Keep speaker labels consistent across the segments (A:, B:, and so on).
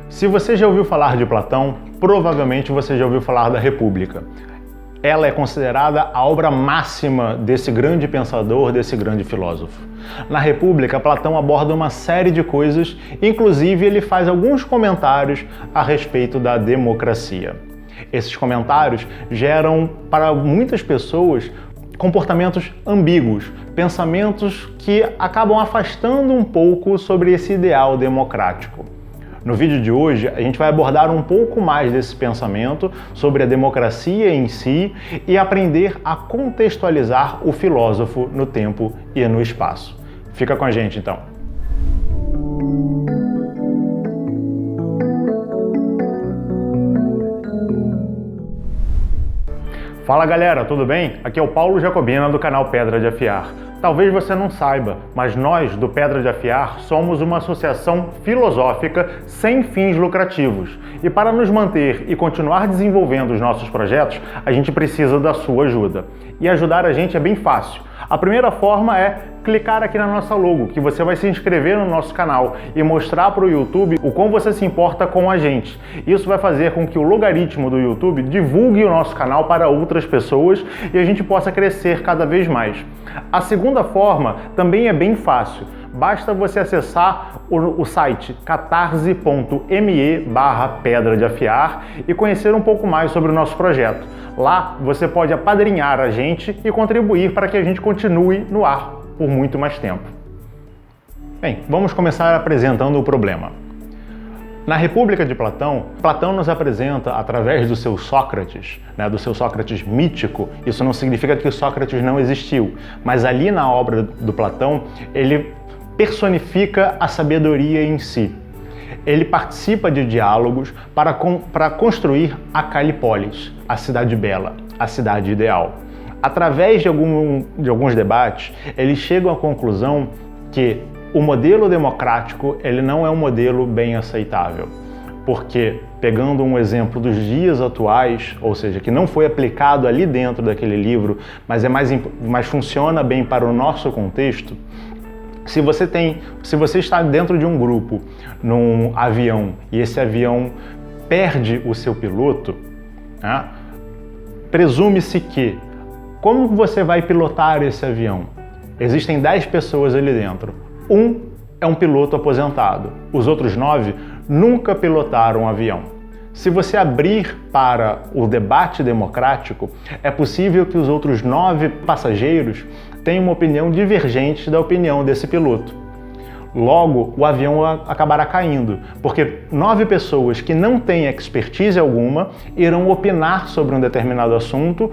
A: Se você já ouviu falar de Platão, provavelmente você já ouviu falar da República. Ela é considerada a obra máxima desse grande pensador, desse grande filósofo. Na República, Platão aborda uma série de coisas, inclusive ele faz alguns comentários a respeito da democracia. Esses comentários geram para muitas pessoas comportamentos ambíguos, pensamentos que acabam afastando um pouco sobre esse ideal democrático. No vídeo de hoje, a gente vai abordar um pouco mais desse pensamento sobre a democracia em si e aprender a contextualizar o filósofo no tempo e no espaço. Fica com a gente, então. Fala galera, tudo bem? Aqui é o Paulo Jacobina do canal Pedra de Afiar. Talvez você não saiba, mas nós do Pedra de Afiar somos uma associação filosófica sem fins lucrativos. E para nos manter e continuar desenvolvendo os nossos projetos, a gente precisa da sua ajuda. E ajudar a gente é bem fácil. A primeira forma é clicar aqui na nossa logo, que você vai se inscrever no nosso canal e mostrar para o YouTube o quão você se importa com a gente. Isso vai fazer com que o logaritmo do YouTube divulgue o nosso canal para outras pessoas e a gente possa crescer cada vez mais. A segunda forma também é bem fácil. Basta você acessar o site catarse.me/Pedra de Afiar e conhecer um pouco mais sobre o nosso projeto. Lá você pode apadrinhar a gente e contribuir para que a gente continue no ar por muito mais tempo. Bem, vamos começar apresentando o problema. Na República de Platão, Platão nos apresenta, através do seu Sócrates, do seu Sócrates mítico. Isso não significa que o Sócrates não existiu, mas ali na obra do Platão, ele personifica a sabedoria em si. Ele participa de diálogos para construir a Calipolis, a cidade bela, a cidade ideal. Através de alguns debates, eles chegam à conclusão que o modelo democrático ele não é um modelo bem aceitável. Porque, pegando um exemplo dos dias atuais, ou seja, que não foi aplicado ali dentro daquele livro, mas funciona bem para o nosso contexto, se você está dentro de um grupo, num avião, e esse avião perde o seu piloto, presume-se que, como você vai pilotar esse avião? Existem 10 pessoas ali dentro. Um é um piloto aposentado. Os outros 9 nunca pilotaram um avião. Se você abrir para o debate democrático, é possível que os outros 9 passageiros tenham uma opinião divergente da opinião desse piloto. Logo, o avião acabará caindo, porque 9 pessoas que não têm expertise alguma irão opinar sobre um determinado assunto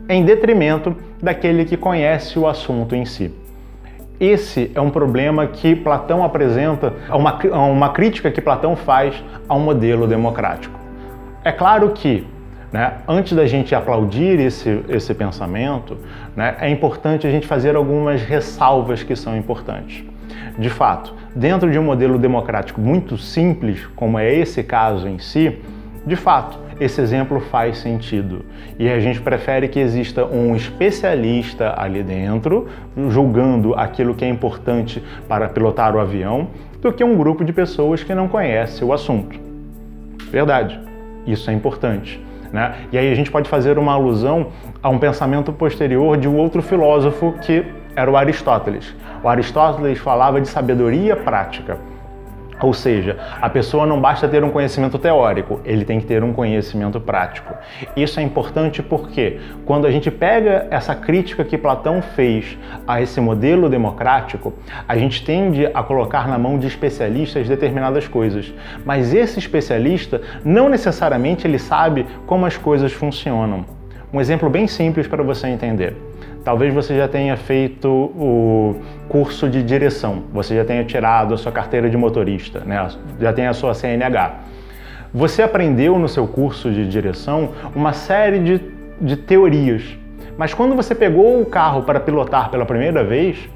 A: em detrimento daquele que conhece o assunto em si. Esse é um problema que Platão apresenta, uma crítica que Platão faz ao modelo democrático. É claro que, antes da gente aplaudir esse pensamento, é importante a gente fazer algumas ressalvas que são importantes. De fato, dentro de um modelo democrático muito simples, como é esse caso em si, de fato, esse exemplo faz sentido. E a gente prefere que exista um especialista ali dentro, julgando aquilo que é importante para pilotar o avião, do que um grupo de pessoas que não conhece o assunto. Verdade, isso é importante. E aí a gente pode fazer uma alusão a um pensamento posterior de um outro filósofo que era o Aristóteles. O Aristóteles falava de sabedoria prática. Ou seja, a pessoa não basta ter um conhecimento teórico, ele tem que ter um conhecimento prático. Isso é importante porque, quando a gente pega essa crítica que Platão fez a esse modelo democrático, a gente tende a colocar na mão de especialistas determinadas coisas. Mas esse especialista, não necessariamente ele sabe como as coisas funcionam. Um exemplo bem simples para você entender. Talvez você já tenha feito o curso de direção, você já tenha tirado a sua carteira de motorista, já tenha a sua CNH. Você aprendeu no seu curso de direção uma série de teorias, mas quando você pegou o carro para pilotar pela primeira vez,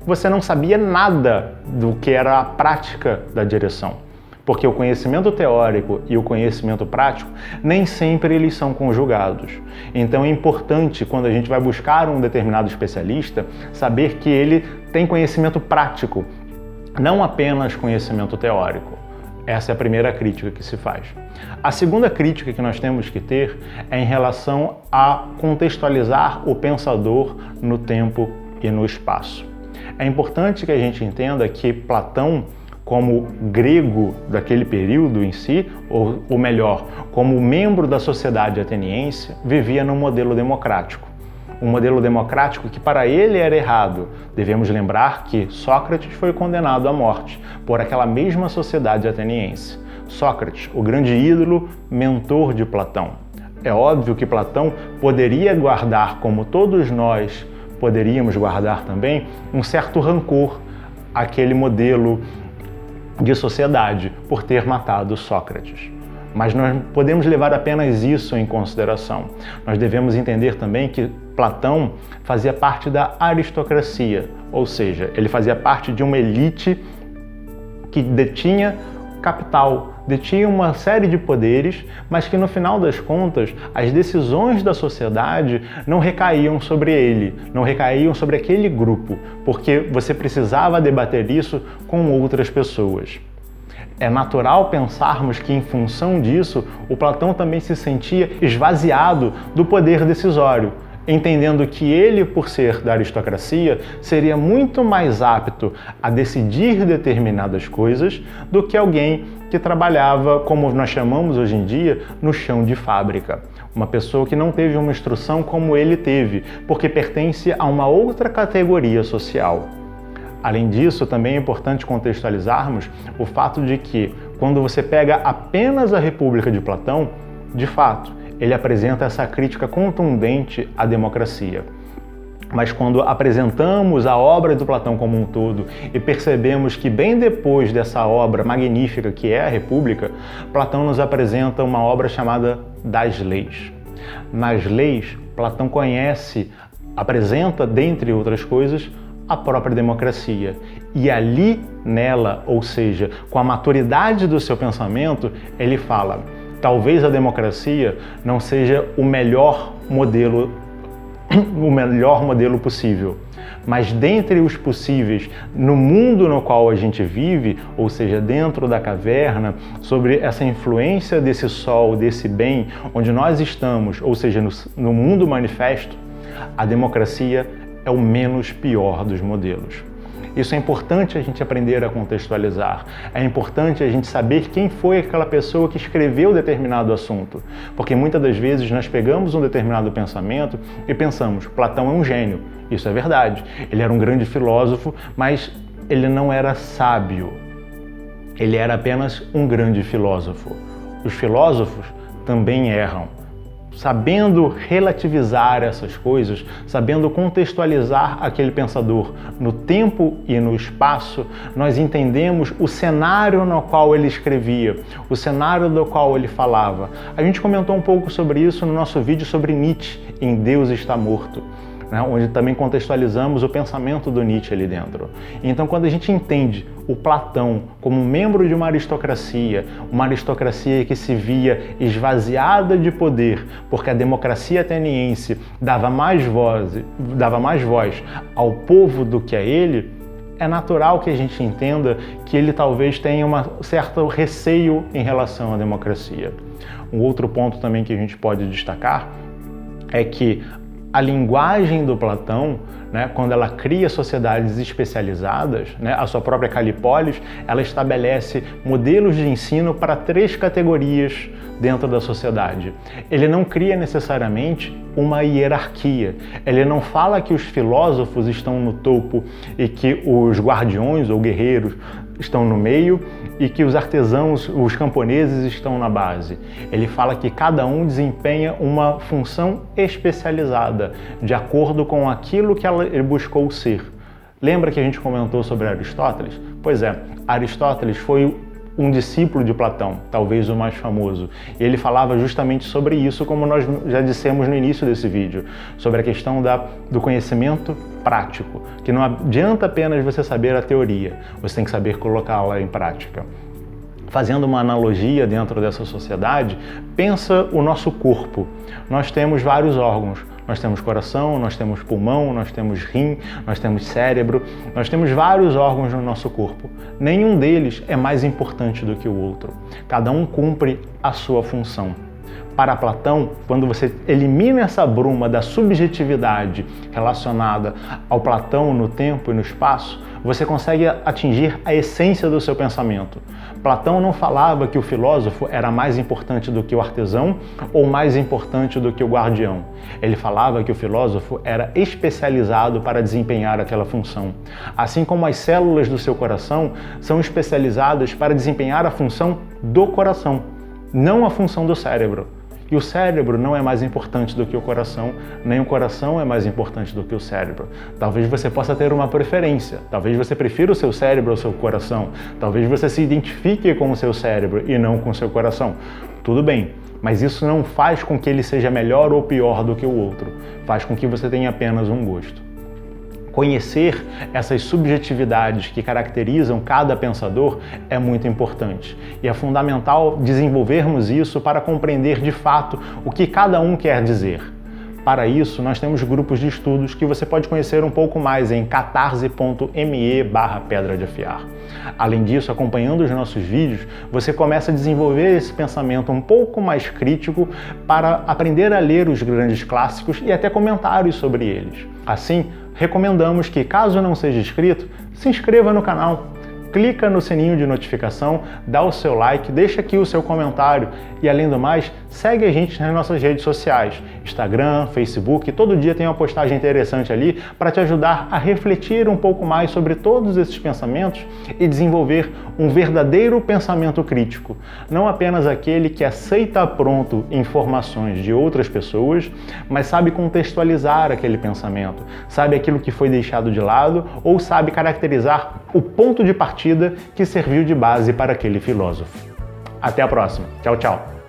A: você não sabia nada do que era a prática da direção. Porque o conhecimento teórico e o conhecimento prático nem sempre eles são conjugados. Então é importante, quando a gente vai buscar um determinado especialista, saber que ele tem conhecimento prático, não apenas conhecimento teórico. Essa é a primeira crítica que se faz. A segunda crítica que nós temos que ter é em relação a contextualizar o pensador no tempo e no espaço. É importante que a gente entenda que Platão, como grego daquele período em si, ou melhor, como membro da sociedade ateniense, vivia num modelo democrático. Um modelo democrático que para ele era errado. Devemos lembrar que Sócrates foi condenado à morte por aquela mesma sociedade ateniense. Sócrates, o grande ídolo, mentor de Platão. É óbvio que Platão poderia guardar, como todos nós poderíamos guardar também, um certo rancor àquele modelo de sociedade por ter matado Sócrates. Mas nós podemos levar apenas isso em consideração. Nós devemos entender também que Platão fazia parte da aristocracia, ou seja, ele fazia parte de uma elite que detinha capital, detinha uma série de poderes, mas que no final das contas as decisões da sociedade não recaíam sobre ele, não recaíam sobre aquele grupo, porque você precisava debater isso com outras pessoas. É natural pensarmos que, em função disso, o Platão também se sentia esvaziado do poder decisório, entendendo que ele, por ser da aristocracia, seria muito mais apto a decidir determinadas coisas do que alguém que trabalhava, como nós chamamos hoje em dia, no chão de fábrica. Uma pessoa que não teve uma instrução como ele teve, porque pertence a uma outra categoria social. Além disso, também é importante contextualizarmos o fato de que, quando você pega apenas a República de Platão, de fato, ele apresenta essa crítica contundente à democracia. Mas quando apresentamos a obra do Platão como um todo e percebemos que bem depois dessa obra magnífica que é a República, Platão nos apresenta uma obra chamada Das Leis. Nas leis, Platão apresenta, dentre outras coisas, a própria democracia. E ali nela, ou seja, com a maturidade do seu pensamento, ele fala: talvez a democracia não seja o melhor modelo possível, mas dentre os possíveis, no mundo no qual a gente vive, ou seja, dentro da caverna, sobre essa influência desse sol, desse bem, onde nós estamos, ou seja, no mundo manifesto, a democracia é o menos pior dos modelos. Isso é importante a gente aprender a contextualizar. É importante a gente saber quem foi aquela pessoa que escreveu determinado assunto. Porque muitas das vezes nós pegamos um determinado pensamento e pensamos: Platão é um gênio. Isso é verdade. Ele era um grande filósofo, mas ele não era sábio. Ele era apenas um grande filósofo. Os filósofos também erram. Sabendo relativizar essas coisas, sabendo contextualizar aquele pensador no tempo e no espaço, nós entendemos o cenário no qual ele escrevia, o cenário do qual ele falava. A gente comentou um pouco sobre isso no nosso vídeo sobre Nietzsche, em Deus Está Morto, onde também contextualizamos o pensamento do Nietzsche ali dentro. Então, quando a gente entende o Platão como membro de uma aristocracia que se via esvaziada de poder, porque a democracia ateniense dava mais voz ao povo do que a ele, é natural que a gente entenda que ele talvez tenha um certo receio em relação à democracia. Um outro ponto também que a gente pode destacar é que a linguagem do Platão, quando ela cria sociedades especializadas, a sua própria Calipólis, ela estabelece modelos de ensino para 3 categorias dentro da sociedade. Ele não cria necessariamente uma hierarquia. Ele não fala que os filósofos estão no topo e que os guardiões ou guerreiros estão no meio e que os artesãos, os camponeses estão na base. Ele fala que cada um desempenha uma função especializada, de acordo com aquilo que ele buscou ser. Lembra que a gente comentou sobre Aristóteles? Pois é, Aristóteles foi um discípulo de Platão, talvez o mais famoso. E ele falava justamente sobre isso, como nós já dissemos no início desse vídeo, sobre a questão do conhecimento prático, que não adianta apenas você saber a teoria, você tem que saber colocá-la em prática. Fazendo uma analogia dentro dessa sociedade, pensa o nosso corpo. Nós temos vários órgãos. Nós temos coração, nós temos pulmão, nós temos rim, nós temos cérebro, nós temos vários órgãos no nosso corpo. Nenhum deles é mais importante do que o outro. Cada um cumpre a sua função. Para Platão, quando você elimina essa bruma da subjetividade relacionada ao Platão no tempo e no espaço, você consegue atingir a essência do seu pensamento. Platão não falava que o filósofo era mais importante do que o artesão ou mais importante do que o guardião. Ele falava que o filósofo era especializado para desempenhar aquela função. Assim como as células do seu coração são especializadas para desempenhar a função do coração, não a função do cérebro. E o cérebro não é mais importante do que o coração, nem o coração é mais importante do que o cérebro. Talvez você possa ter uma preferência, talvez você prefira o seu cérebro ao seu coração, talvez você se identifique com o seu cérebro e não com o seu coração. Tudo bem, mas isso não faz com que ele seja melhor ou pior do que o outro, faz com que você tenha apenas um gosto. Conhecer essas subjetividades que caracterizam cada pensador é muito importante e é fundamental desenvolvermos isso para compreender de fato o que cada um quer dizer. Para isso, nós temos grupos de estudos que você pode conhecer um pouco mais em catarse.me/pedra de afiar. Além disso, acompanhando os nossos vídeos, você começa a desenvolver esse pensamento um pouco mais crítico para aprender a ler os grandes clássicos e até comentários sobre eles. Assim, recomendamos que, caso não seja inscrito, se inscreva no canal. Clica no sininho de notificação, dá o seu like, deixa aqui o seu comentário e, além do mais, segue a gente nas nossas redes sociais, Instagram, Facebook, todo dia tem uma postagem interessante ali para te ajudar a refletir um pouco mais sobre todos esses pensamentos e desenvolver um verdadeiro pensamento crítico, não apenas aquele que aceita pronto informações de outras pessoas, mas sabe contextualizar aquele pensamento, sabe aquilo que foi deixado de lado ou sabe caracterizar o ponto de partida que serviu de base para aquele filósofo. Até a próxima. Tchau, tchau.